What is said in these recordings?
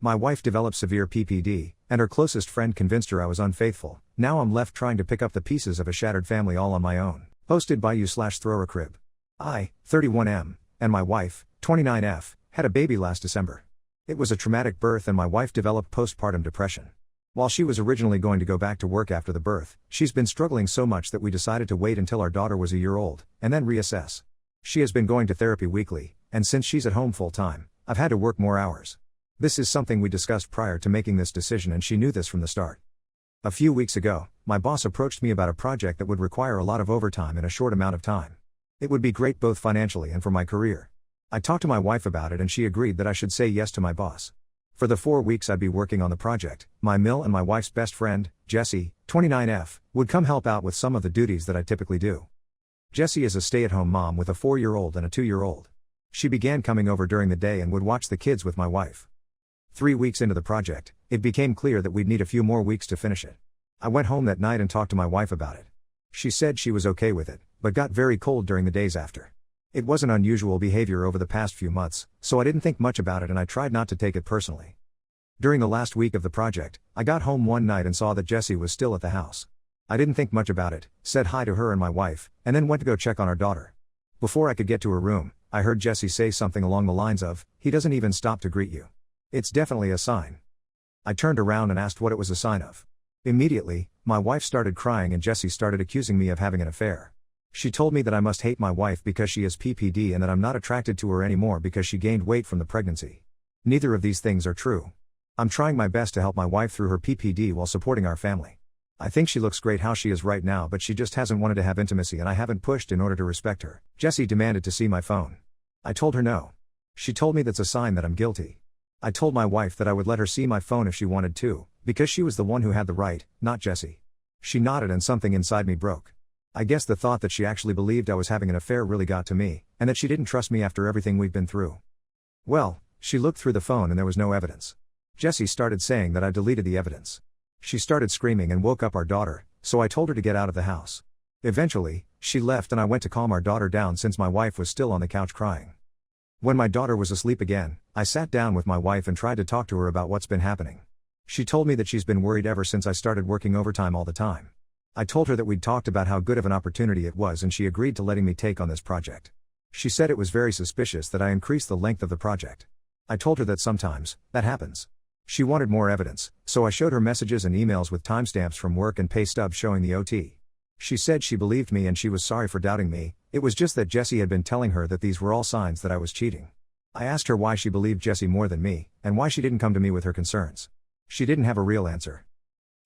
My wife developed severe PPD, and her closest friend convinced her I was unfaithful. Now I'm left trying to pick up the pieces of a shattered family all on my own. Posted by you/ThrowRAcrib. I, 31M, and my wife, 29F, had a baby last December. It was a traumatic birth and my wife developed postpartum depression. While she was originally going to go back to work after the birth, she's been struggling so much that we decided to wait until our daughter was a year old, and then reassess. She has been going to therapy weekly, and since she's at home full time, I've had to work more hours. This is something we discussed prior to making this decision and she knew this from the start. A few weeks ago, my boss approached me about a project that would require a lot of overtime in a short amount of time. It would be great both financially and for my career. I talked to my wife about it and she agreed that I should say yes to my boss. For the 4 weeks I'd be working on the project, my mill and my wife's best friend, Jessie, 29F, would come help out with some of the duties that I typically do. Jessie is a stay-at-home mom with a 4-year-old and a 2-year-old. She began coming over during the day and would watch the kids with my wife. 3 weeks into the project, it became clear that we'd need a few more weeks to finish it. I went home that night and talked to my wife about it. She said she was okay with it, but got very cold during the days after. It wasn't unusual behavior over the past few months, so I didn't think much about it and I tried not to take it personally. During the last week of the project, I got home one night and saw that Jessie was still at the house. I didn't think much about it, said hi to her and my wife, and then went to go check on our daughter. Before I could get to her room, I heard Jessie say something along the lines of, "He doesn't even stop to greet you. It's definitely a sign." I turned around and asked what it was a sign of. Immediately, my wife started crying and Jessie started accusing me of having an affair. She told me that I must hate my wife because she has PPD and that I'm not attracted to her anymore because she gained weight from the pregnancy. Neither of these things are true. I'm trying my best to help my wife through her PPD while supporting our family. I think she looks great how she is right now, but she just hasn't wanted to have intimacy and I haven't pushed in order to respect her. Jessie demanded to see my phone. I told her no. She told me that's a sign that I'm guilty. I told my wife that I would let her see my phone if she wanted to, because she was the one who had the right, not Jessie. She nodded and something inside me broke. I guess the thought that she actually believed I was having an affair really got to me, and that she didn't trust me after everything we've been through. Well, she looked through the phone and there was no evidence. Jessie started saying that I deleted the evidence. She started screaming and woke up our daughter, so I told her to get out of the house. Eventually, she left and I went to calm our daughter down since my wife was still on the couch crying. When my daughter was asleep again, I sat down with my wife and tried to talk to her about what's been happening. She told me that she's been worried ever since I started working overtime all the time. I told her that we'd talked about how good of an opportunity it was and she agreed to letting me take on this project. She said it was very suspicious that I increased the length of the project. I told her that sometimes, that happens. She wanted more evidence, so I showed her messages and emails with timestamps from work and pay stubs showing the OT. She said she believed me and she was sorry for doubting me, it was just that Jessie had been telling her that these were all signs that I was cheating. I asked her why she believed Jessie more than me, and why she didn't come to me with her concerns. She didn't have a real answer.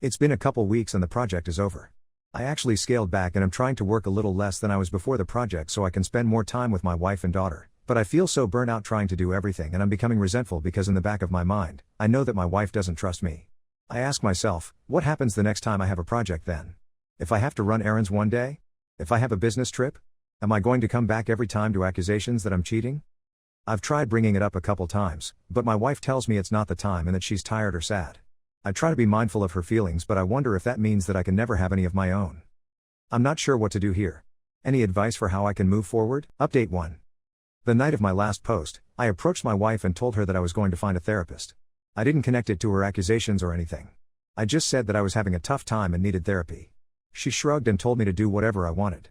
It's been a couple weeks and the project is over. I actually scaled back and I'm trying to work a little less than I was before the project so I can spend more time with my wife and daughter, but I feel so burnt out trying to do everything and I'm becoming resentful because in the back of my mind, I know that my wife doesn't trust me. I ask myself, what happens the next time I have a project then? If I have to run errands one day? If I have a business trip? Am I going to come back every time to accusations that I'm cheating? I've tried bringing it up a couple times, but my wife tells me it's not the time and that she's tired or sad. I try to be mindful of her feelings, but I wonder if that means that I can never have any of my own. I'm not sure what to do here. Any advice for how I can move forward? Update 1. The night of my last post, I approached my wife and told her that I was going to find a therapist. I didn't connect it to her accusations or anything. I just said that I was having a tough time and needed therapy. She shrugged and told me to do whatever I wanted.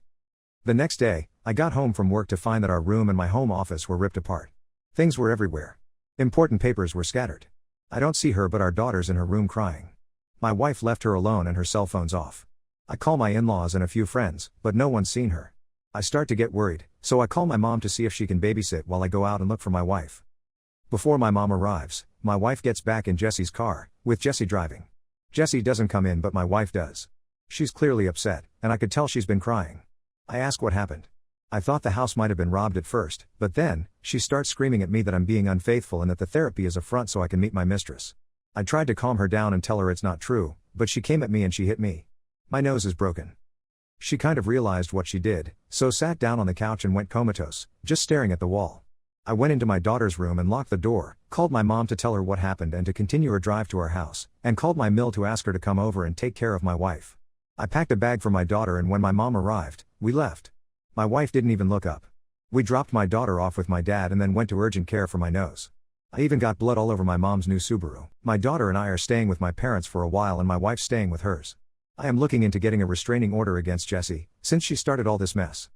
The next day, I got home from work to find that our room and my home office were ripped apart. Things were everywhere. Important papers were scattered. I don't see her but our daughter's in her room crying. My wife left her alone and her cell phone's off. I call my in-laws and a few friends, but no one's seen her. I start to get worried, so I call my mom to see if she can babysit while I go out and look for my wife. Before my mom arrives, my wife gets back in Jessie's car, with Jessie driving. Jessie doesn't come in but my wife does. She's clearly upset, and I could tell she's been crying. I ask what happened. I thought the house might have been robbed at first, but then, she starts screaming at me that I'm being unfaithful and that the therapy is a front so I can meet my mistress. I tried to calm her down and tell her it's not true, but she came at me and she hit me. My nose is broken. She kind of realized what she did, so sat down on the couch and went comatose, just staring at the wall. I went into my daughter's room and locked the door, called my mom to tell her what happened and to continue her drive to our house, and called my mill to ask her to come over and take care of my wife. I packed a bag for my daughter and when my mom arrived, we left. My wife didn't even look up. We dropped my daughter off with my dad and then went to urgent care for my nose. I even got blood all over my mom's new Subaru. My daughter and I are staying with my parents for a while and my wife's staying with hers. I am looking into getting a restraining order against Jessie, since she started all this mess.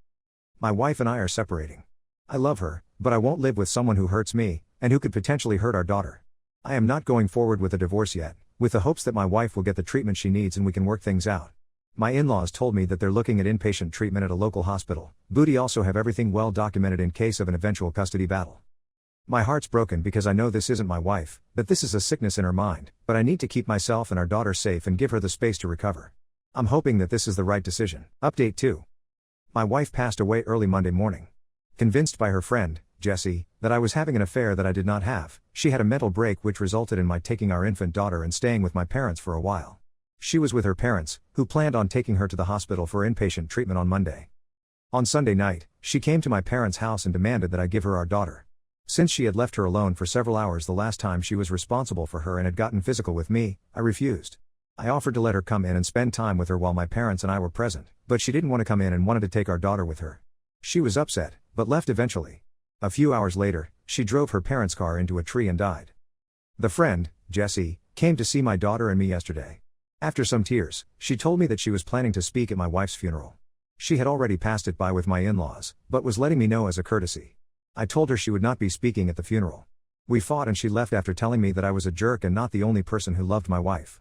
My wife and I are separating. I love her, but I won't live with someone who hurts me, and who could potentially hurt our daughter. I am not going forward with a divorce yet, with the hopes that my wife will get the treatment she needs and we can work things out. My in-laws told me that they're looking at inpatient treatment at a local hospital. Booty also have everything well documented in case of an eventual custody battle. My heart's broken because I know this isn't my wife, that this is a sickness in her mind, but I need to keep myself and our daughter safe and give her the space to recover. I'm hoping that this is the right decision. Update 2. My wife passed away early Monday morning. Convinced by her friend, Jessie, that I was having an affair that I did not have, she had a mental break which resulted in my taking our infant daughter and staying with my parents for a while. She was with her parents, who planned on taking her to the hospital for inpatient treatment on Monday. On Sunday night, she came to my parents' house and demanded that I give her our daughter. Since she had left her alone for several hours the last time she was responsible for her and had gotten physical with me, I refused. I offered to let her come in and spend time with her while my parents and I were present, but she didn't want to come in and wanted to take our daughter with her. She was upset, but left eventually. A few hours later, she drove her parents' car into a tree and died. The friend, Jessie, came to see my daughter and me yesterday. After some tears, she told me that she was planning to speak at my wife's funeral. She had already passed it by with my in-laws, but was letting me know as a courtesy. I told her she would not be speaking at the funeral. We fought and she left after telling me that I was a jerk and not the only person who loved my wife.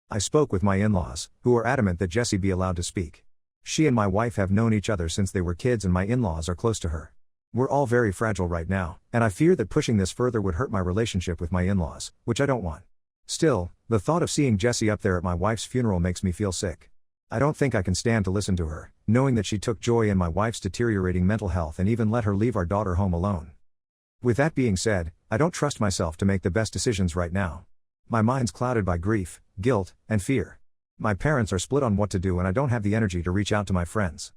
I spoke with my in-laws, who were adamant that Jessie be allowed to speak. She and my wife have known each other since they were kids and my in-laws are close to her. We're all very fragile right now, and I fear that pushing this further would hurt my relationship with my in-laws, which I don't want. Still, the thought of seeing Jessie up there at my wife's funeral makes me feel sick. I don't think I can stand to listen to her, knowing that she took joy in my wife's deteriorating mental health and even let her leave our daughter home alone. With that being said, I don't trust myself to make the best decisions right now. My mind's clouded by grief, guilt, and fear. My parents are split on what to do and I don't have the energy to reach out to my friends.